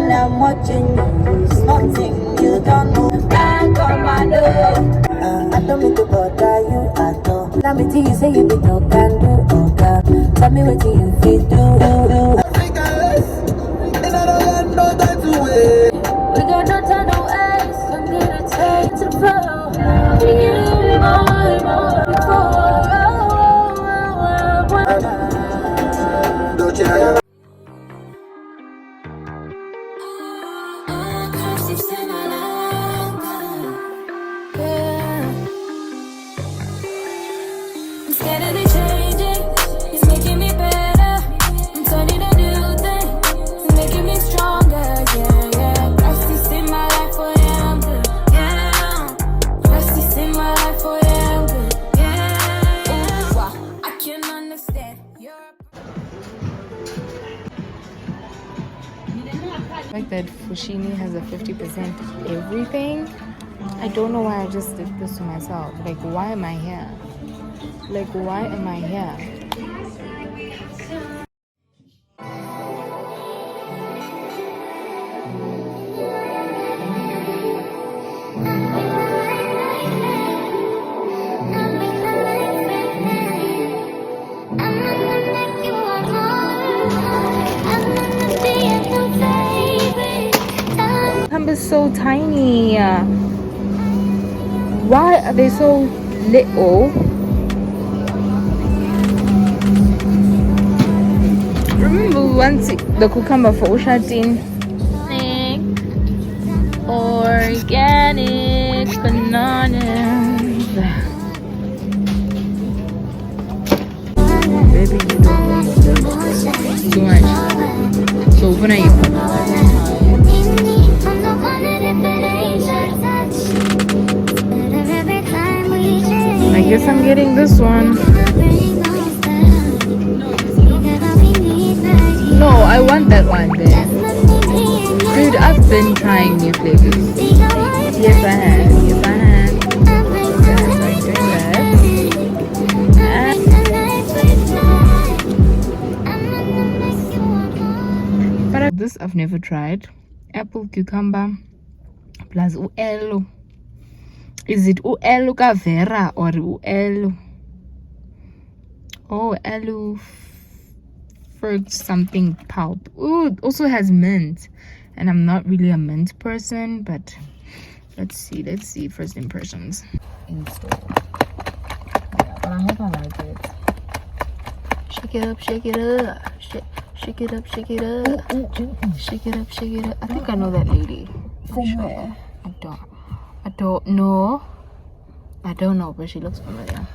I'm watching you, nothing you don't know. Back on my door. I don't mean to bother you at all. Let me tell you, say you be talk and do, okay. Tell me what you feel do. And I don't got no time to wait. We got no time to waste. I'm gonna take to the floor. We get more before. Don't you? Like that foshini has a 50% everything. I don't know why I just did this to myself. Like, why am I here? Like, why am I here? Is so tiny. Why are they so little? Remember once the cucumber for Ushatin? Organic bananas. Baby, you don't need too much. So when are you? I guess I'm getting this one. No, I want that one there. Dude, I've been trying new flavors. Yes, I have. Yes, I have. Yes, I'm doing that. But this I've never tried. Apple, cucumber, plus uelo. Is it uelu kavera or uelu? Oh, elu for something pulp. Ooh, it also has mint. And I'm not really a mint person, but let's see first impressions. Install. Yeah, but I hope I like it. Shake it up, shake it up. Shake it up, shake it up. Shake it up, shake it up. I think I know that lady. From where? I don't know. I don't know, but she looks familiar.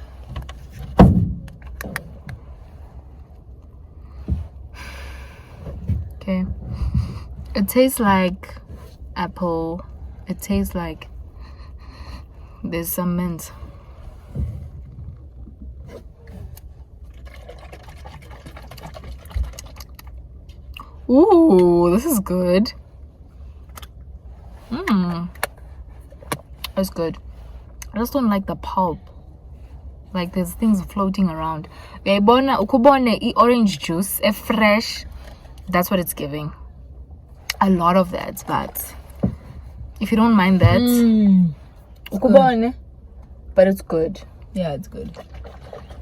Okay. It tastes like apple. It tastes like there's some mint. Ooh, this is good. It's good. I just don't like the pulp. Like there's things floating around. Ukubone orange juice, a fresh. That's what it's giving. A lot of that, but if you don't mind that, ukubone. But it's good. Yeah, it's good.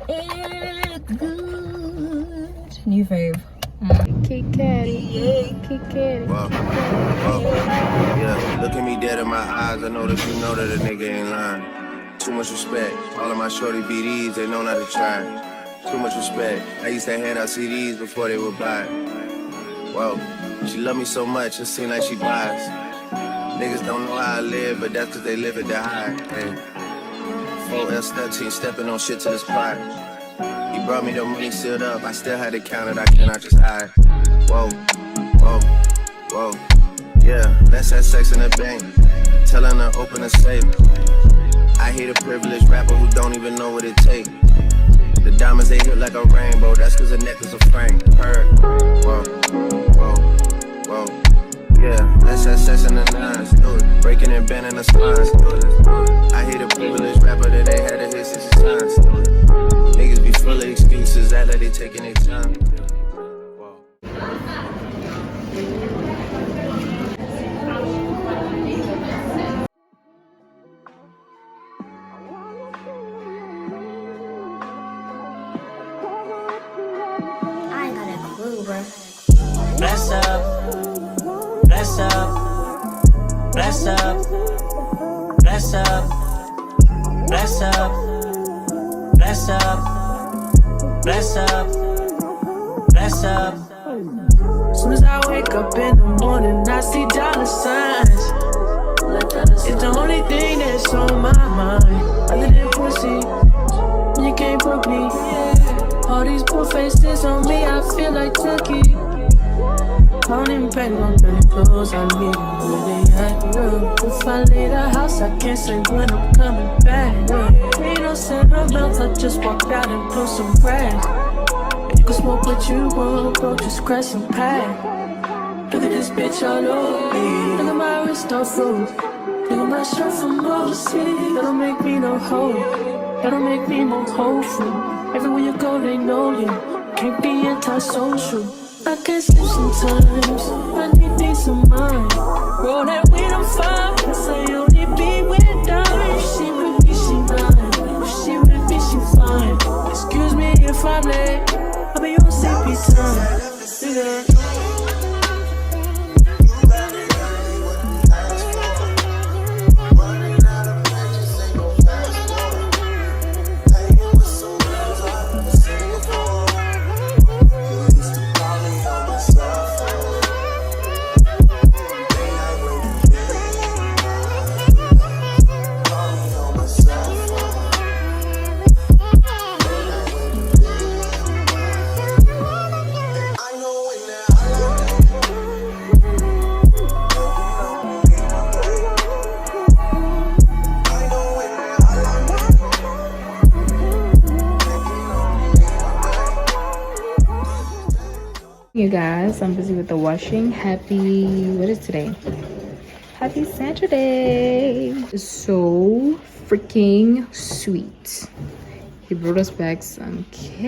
It's good. New fave. Yeah, look at me dead in my eyes. I know that you know that a nigga ain't lying. Too much respect. All of my shorty BDs, they know not to try. Too much respect. I used to hand out CDs before they would buy. Whoa, she love me so much, it seems like she buys. Niggas don't know how I live, but that's cause they live it to high. Hey. 4L13, stepping on shit till it's pride. He brought me the money sealed up, I still had to count it, I cannot just hide. Whoa, whoa, whoa. Yeah, let's have sex in the bank. Tell her to open a safe. I hate a privileged rapper who don't even know what it takes. The diamonds they hit like a rainbow, that's cause the necklace a frame. Heard. Whoa, whoa, whoa. Yeah, that's that sex in the nines. Do it. Breaking and bending the spines. Do it. I hate a privileged rapper that they had to hit 60 times. Do it. Niggas be full of excuses, act like they taking their time. Bless up, bless up, bless up, bless up, bless up, bless up, bless up, bless up. Soon as I wake up in the morning, I see dollar signs. It's the only thing that's on my mind. Other than pussy, you can't put me. All these poor faces on me, I feel like Chucky. I don't even pay no dirty clothes, I need them where they at. If I leave the house, I can't say when I'm coming back. Ain't no sentimentals, I just walked out and blew some grass. You can smoke what you want, bro, just crash some pack. Look at this bitch all over me. Look at my wrist all froze. Look at my shirt from overseas. That don't make me no hoe. That don't make me more hopeful. Everywhere you go, they know you. Can't be antisocial. I can't sleep sometimes. I need peace of mind. Roll that weed, I'm fine. Cause I only be with dimes. If she with me, she mine. If she with me, she fine. Excuse me if I'm late. I'll be on sleepy time. Yeah. You guys, I'm busy with the washing. What is today? Happy Saturday. So freaking sweet. He brought us back some cake.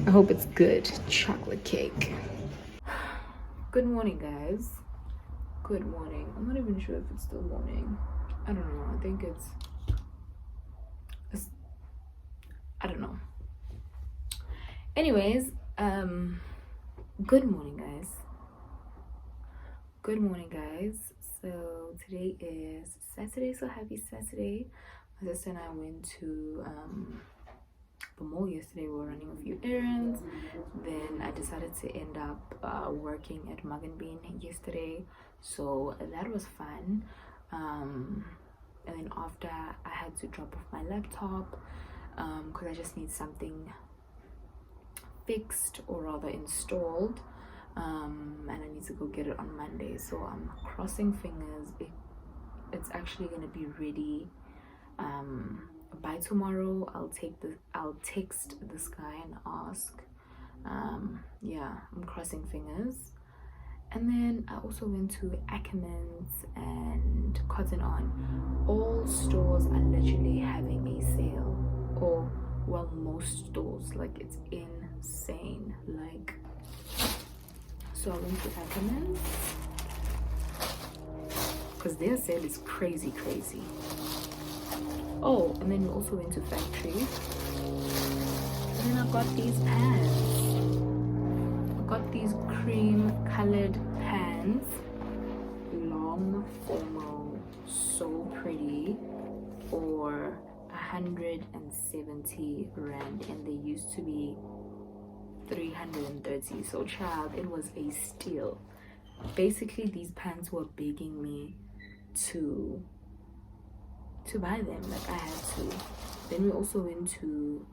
I hope it's good. Chocolate cake. Good morning, guys. Good morning. I'm not even sure if it's still morning. I don't know. I think it's I don't know. Anyways, good morning, guys. So today is Saturday, so happy Saturday. My sister and I went to the mall yesterday. We were running a few errands. Then I decided to end up working at Mugg yesterday, so that was fun. And then after, I had to drop off my laptop because I just need something fixed, or rather installed, and I need to go get it on Monday. So I'm crossing fingers it's actually going to be ready by tomorrow. I'll text this guy and ask. Yeah, I'm crossing fingers. And then I also went to Ackermans and Cotton On. All stores are literally having a sale, or well, most stores. Like, it's insane. Like, so I went to Ackermans because their sale is crazy. Oh, and then we also went to Factory, and then I got these pants. I got these cream colored pants, long, formal, so pretty, for 170 rand, and they used to be 330. So child, it was a steal. Basically, these pants were begging me to buy them. Like, I had to. Then we also went to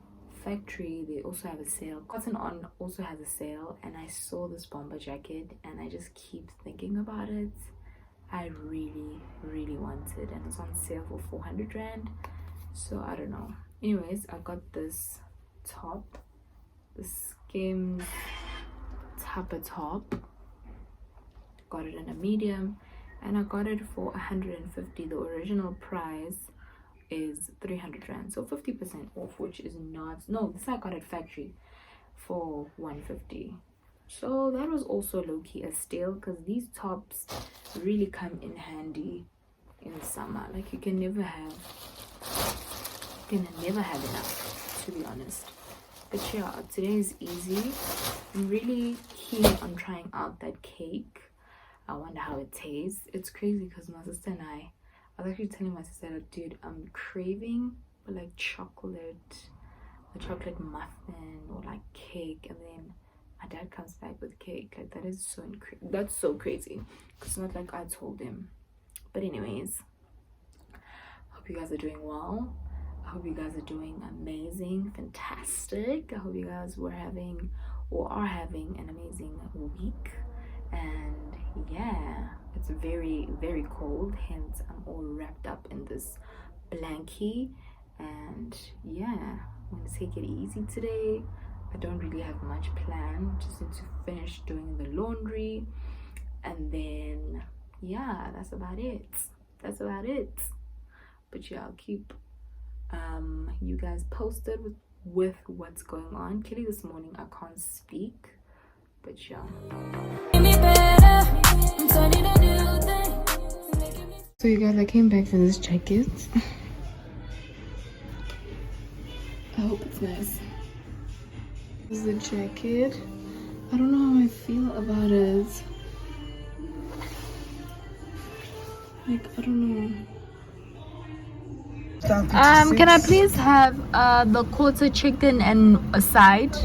Factory. They also have a sale. Cotton On also has a sale, and I saw this bomber jacket and I just keep thinking about it. I really wanted, and it's on sale for 400 rand. So I don't know. Anyways, I got this top, the Skims Tupper top. Got it in a medium, and I got it for 150. The original price is 300 rand, so 50% off, which is not, no, this I got at factory for 150. So that was also low-key a steal, because these tops really come in handy in summer. Like, you can never have enough, to be honest. But yeah, today is easy. I'm really keen on trying out that cake. I wonder how it tastes. It's crazy because my sister and I was actually telling my sister that, dude, I'm craving for like a chocolate muffin or like cake, and then my dad comes back with cake. Like, that is that's so crazy, because it's not like I told him. But anyways, hope you guys are doing well. I hope you guys are doing amazing, fantastic. I hope you guys are having an amazing week. And yeah, it's very cold, hence I'm all wrapped up in this blankie. And yeah, I'm gonna take it easy today. I don't really have much planned, just need to finish doing the laundry, and then yeah, that's about it. But yeah, I'll keep you guys posted with what's going on. Kelly, this morning I can't speak, but yeah. So you guys, I came back for this jacket. I hope it's nice. This is the jacket. I don't know how I feel about it. Like, I don't know. Can I please have the quarter chicken and a side?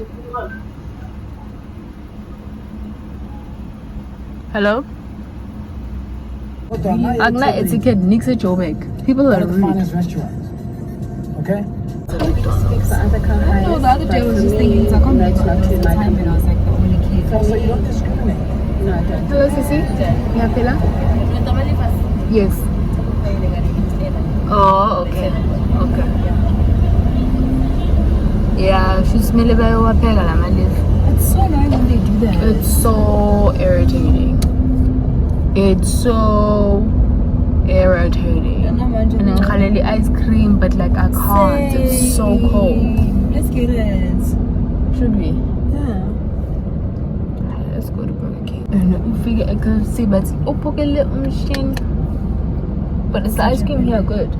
Hello? Agna etiquette Nixa Jobek. People are rude. Finest restaurants. Okay? No, the other day I was just thinking, so I can't believe it's the time when I was like the only kid. So you don't discriminate. No, I don't. Hello, Sissy? Yeah, Pila? Yes. Oh, okay. Yeah, she's smelly by what It's so annoying when they do that. It's so irritating. And then Khalili ice cream, but like I can't. It's so cold. Let's get it. Should we? Yeah. Let's go to Burger King. And you figure I can see, but machine. But is the ice cream here good?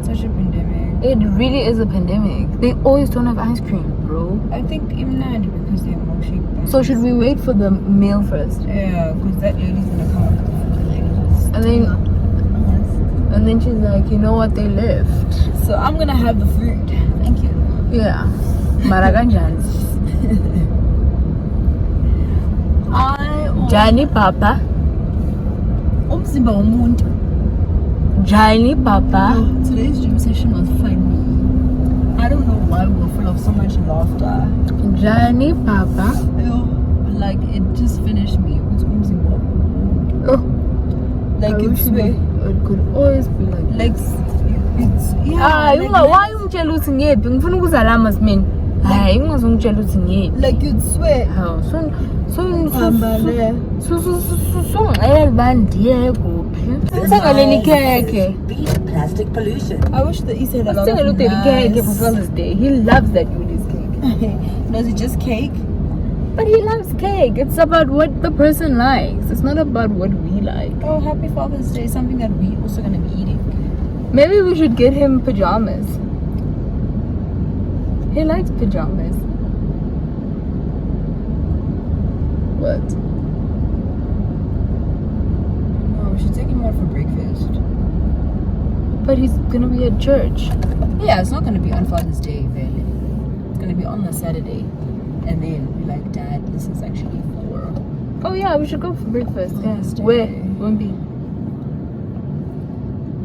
Such a pandemic. It really is a pandemic. They always don't have ice cream, bro. I think even now because they're more cheap. So should we wait for the meal first? Yeah, because that lady's gonna come up with the food later. And then she's like, you know what, they left. So I'm gonna have the food. Thank you. Yeah. Maraganjans. Johnny Papa. Umzimba womuntu. Johnny Papa. Today's gym session was funny. I don't know why we were full of so much laughter. Johnny Papa. Like, it just finished me. It was umzimba. Oh. Like, it's way. It could always be like it's yeah. Why ungitshela ukuthi ngiyephi? Ngifuna ukuzalama simini. Hayi, ungazungitshela ukuthi ngiyephi. Like, you'd swear. Hawu, ngicela bandiye kuphi? Sengaleli khekhe. Beat plastic pollution. I wish that he said a lot of Sengalo khekhe for Father's Day. He loves that with his cake. No, is it just cake? But he loves cake. It's about what the person likes. It's not about what we like. Oh, happy Father's Day. Something that we also gonna be eating. Maybe we should get him pajamas. He likes pajamas. What? No, we should take him out for breakfast. But he's gonna be at church. Yeah, it's not gonna be on Father's Day, really. It's gonna be on the Saturday. And then be like, Dad, this is actually for... Oh yeah, we should go for breakfast. Father's Day. Where? Wemby.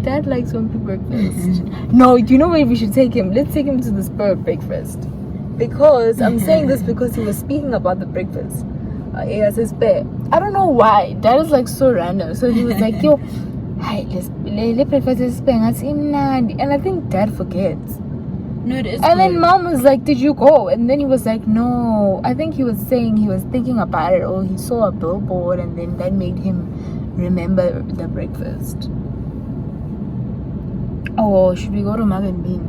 Dad likes Wemby breakfast. No, you know where we should take him? Let's take him to the Spur breakfast. Because I'm saying this because he was speaking about the breakfast. Yes, it's bad. I don't know why. That is like so random. So he was like, yo, hi, let's breakfast is imnandi. And I think dad forgets. No, it is. And then mom was like, did you go? And then he was like, no. I think he was saying he was thinking about it, or he saw a billboard, and then that made him remember the breakfast. Oh, should we go to Mugg and Bean?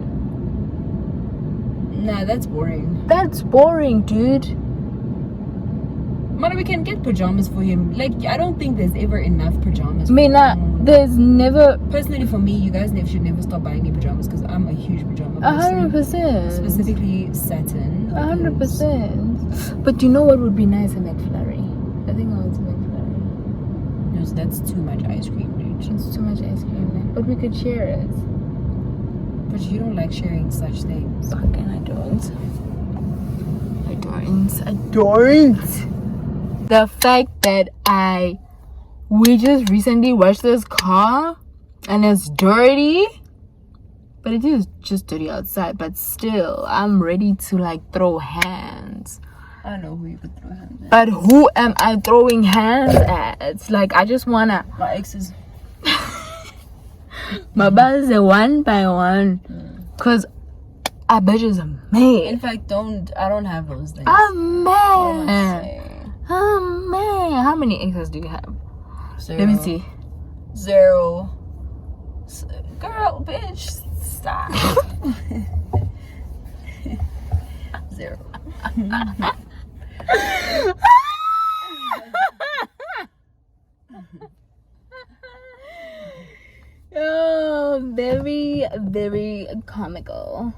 Nah, that's boring. That's boring, dude. Mother, we can get pajamas for him. Like, I don't think there's ever enough pajamas. There's never. Personally, for me, you guys should never stop buying me pajamas because I'm a huge pajama person. 100%. Specifically satin. 100%. But you know what would be nice? A McFlurry. I think I want a McFlurry. No, so that's too much ice cream, dude. It's too much ice cream. But we could share it. But you don't like sharing such things. Fucking I don't. I don't. The fact that we just recently washed this car and it's dirty, but it is just dirty outside, but still I'm ready to like throw hands. I know who you could throw hands at. But who am I throwing hands at? Like, I just wanna My exes. my buzz one by one, cause I bet is a man. In fact, I don't have those things. A man. Oh man, how many exes do you have? 0. Let me see. 0. Girl, bitch, stop. 0. Oh, very, very comical.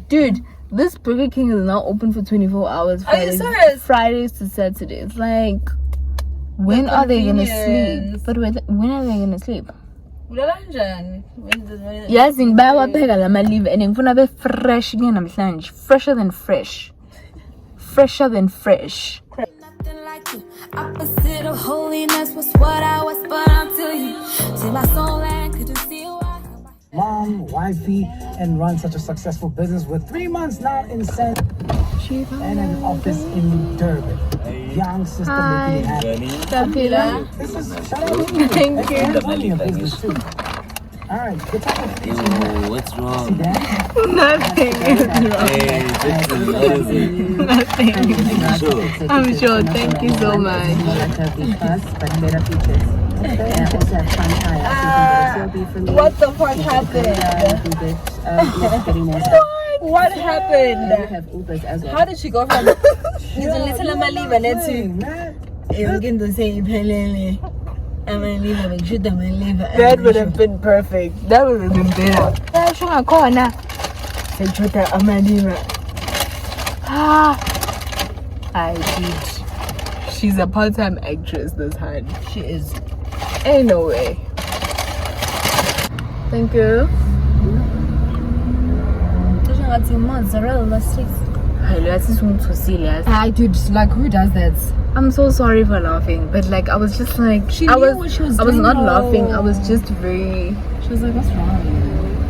Dude, this Burger King is now open for 24 hours. Are you serious? Fridays to Saturdays. Like, when are they gonna sleep? But when are they gonna sleep? Yes, in bayawapheka lama-leave and ngifuna be fresh ke namhlanje. Fresher than fresh. Fresher than fresh. Nothing like you. Opposite of holiness was what I was, but until you see my soul and couldn't see why. Mom, wifey, and run such a successful business with 3 months now in San and an office in Durban. Young sister making it happen. Tapila. This is shout out to you. Thank you. And running a business too. All right, good time. Yo, what's wrong? See that? Nothing is wrong. Hey, what is it? Nothing. Sure. I'm sure. Thank you so much. What the fuck happened? What happened? How did she go from he's a little leave and then to That would have been perfect. That would have been better. I did. She's a part-time actress this hand. she is. Ain't no way. Thank you. I dude, like who does that? I'm so sorry for laughing, but like I was just like She I knew was what she was I was doing, not though. laughing. I was just very She was like, what's wrong with you?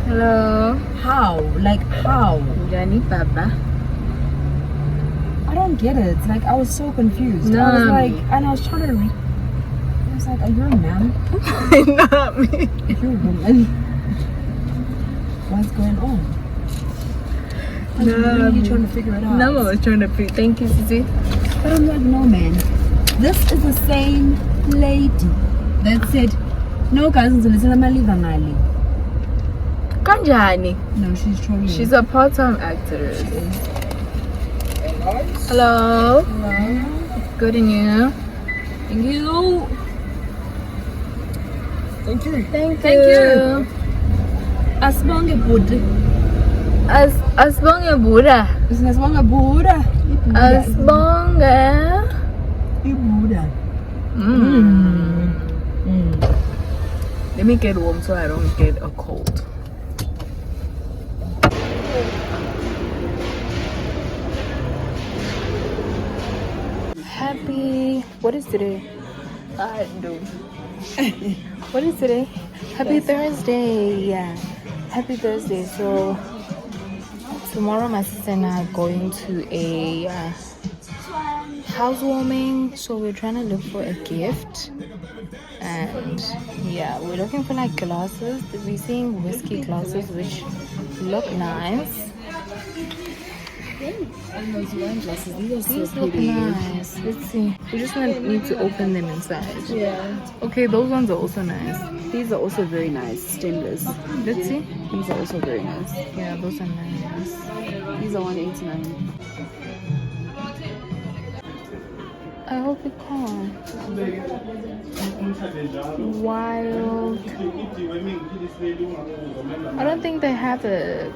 hello. How? Like how? Johnny Papa. I don't get it. Like I was so confused. No. I was like, and I was trying to read. I was like, are you a man? Not me. You're a woman. What's going on? I was really trying to figure it out. No, I was trying to pre. Thank you, Sissy. But I'm like, no man. This is the same lady that said, no guys, Kanjani. Kanjani. No, she's trolling. She's a part-time actress. Hello. Good in you. Thank you. Thank you. Thank you. Asibonge bhuti. Asibonge Buddha. Siyasibonga Buddha. Asibonge. Buddha. Let me get warm so I don't get a cold. Happy. What is today? No. What is today? Happy Thursday. Yeah. Happy Thursday. So tomorrow my sister and I are going to a housewarming, so we're trying to look for a gift. And yeah, we're looking for like glasses. We're seeing whiskey glasses which look nice. And those wine glasses, these are These so look pretty. nice. Let's see. We just need to open them inside. Yeah. Okay, those ones are also nice. These are also very nice, stainless. Let's see. These are also very nice. Yeah, those are nice. These are 189. I hope it comes. Wild. I don't think they have it.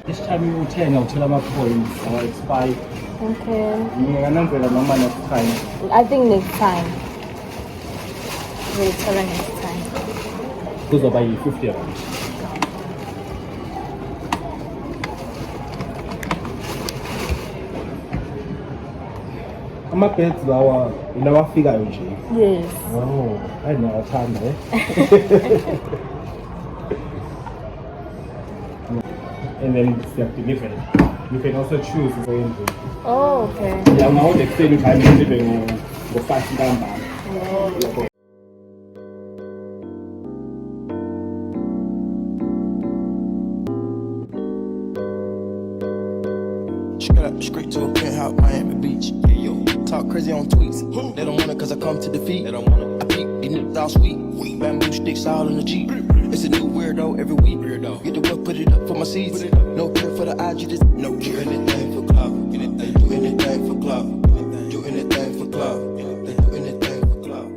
This time you will tell my points or expire. Okay. Next time. I think next time. We'll tell her next time. Those are by 50 rand. Amabheds lawa ilawafikayo nje. Yes. Oh, ayinawathanda And then it's delivered. You can also choose the engine. Oh, okay. Yeah, now the same time you live go fast down back. Straight to a penthouse, Miami Beach. Yeah, yo. Talk crazy on tweets. They don't want it cause I come to defeat. They don't want it. I peep, these niggas all sweet. Bamboo sticks all in the Jeep. It's a new weirdo every week. Get the work, put it up for my seeds. No care for the IG, just no care. Do anything for club. They do anything for club. Do anything for club. They do anything for club.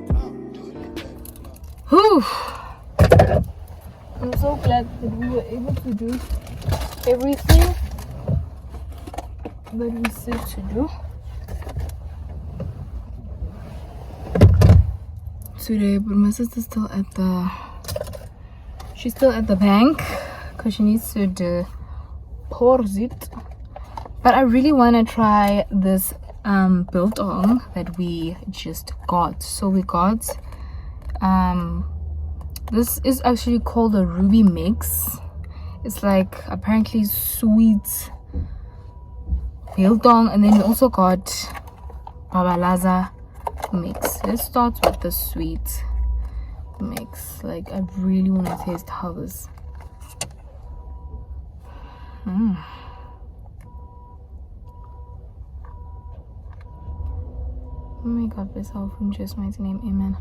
Whew. I'm so glad that we were able to do everything that we said to do today. But my sister's still at the bank because she needs to deposit. But I really want to try this biltong that we just got. So we got this is actually called a ruby mix. It's like apparently sweet biltong, and then we also got babalaza mix. Let's start with the sweet mix. Like, I really want to taste how this Oh my god, bless our in Jesus' mighty name, amen.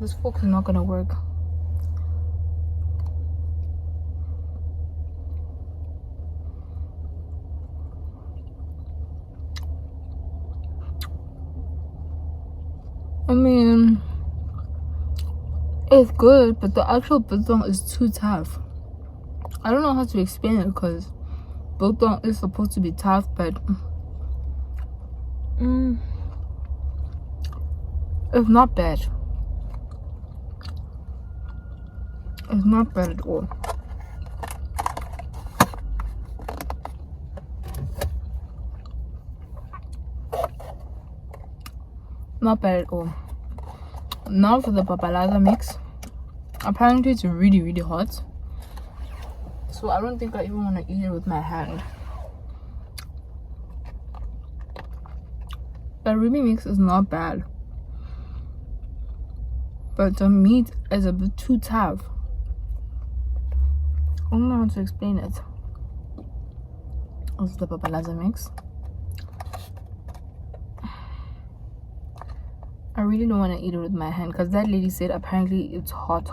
This fork is not gonna work. I mean, it's good, but the actual biltong is too tough. I don't know how to explain it because biltong is supposed to be tough, but it's not bad. It's not bad at all. Not bad at all. Now for the papalaza mix. Apparently it's really, really hot. So I don't think I even want to eat it with my hand. The ruby mix is not bad. But the meat is a bit too tough. I don't know how to explain it. This is the papalaza mix. I really don't want to eat it with my hand because that lady said apparently it's hot.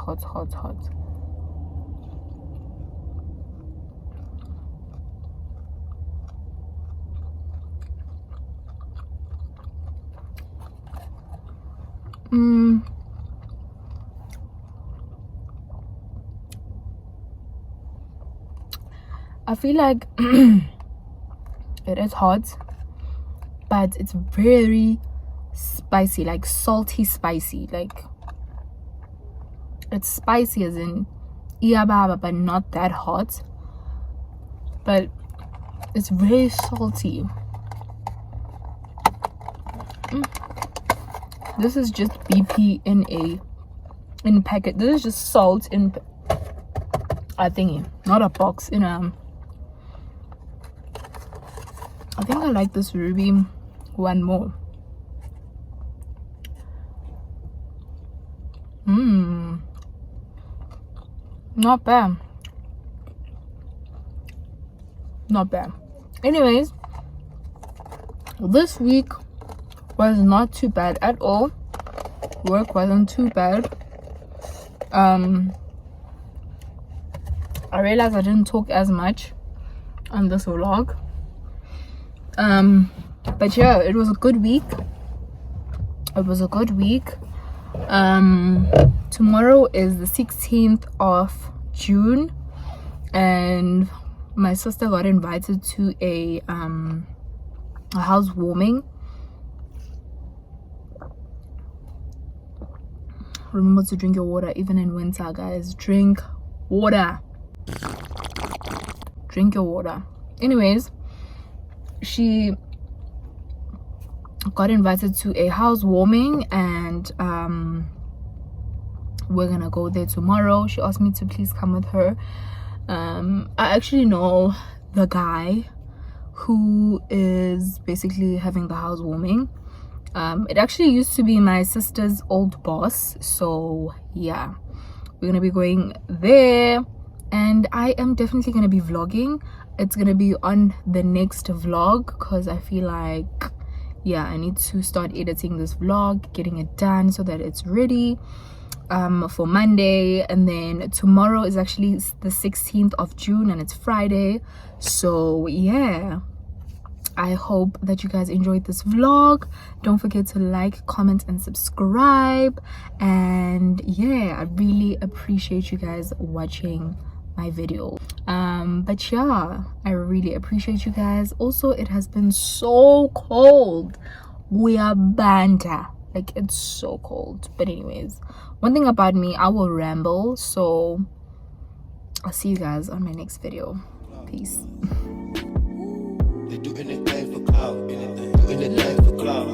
I feel like it is hot, but it's very spicy, like salty spicy. Like, it's spicy as in iyababa, but not that hot, but it's very salty. This is just BP in packet. This is just salt in a thingy, not a box, in a I think I like this ruby one more. Not bad. Not bad. Anyways, this week was not too bad at all. Work wasn't too bad. I realized I didn't talk as much on this vlog. But yeah, it was a good week. Tomorrow is the 16th of June, and my sister got invited to a housewarming. Remember to drink your water even in winter, guys. Drink water. Drink your water. Anyways, she got invited to a housewarming, and we're gonna go there tomorrow. She asked me to please come with her. I actually know the guy who is basically having the housewarming. It actually used to be my sister's old boss, so yeah, we're gonna be going there, and I am definitely gonna be vlogging. It's gonna be on the next vlog because I feel like, yeah, I need to start editing this vlog, getting it done so that it's ready for Monday. And then tomorrow is actually the 16th of June and it's Friday. So yeah, I hope that you guys enjoyed this vlog. Don't forget to like, comment, and subscribe. And yeah, I really appreciate you guys watching my video. But yeah, I really appreciate you guys. Also, it has been so cold. We are banter, like it's so cold. But anyways, one thing about me, I will ramble, so I'll see you guys on my next video. Peace. They do anything for clout, anything, do anything for clout.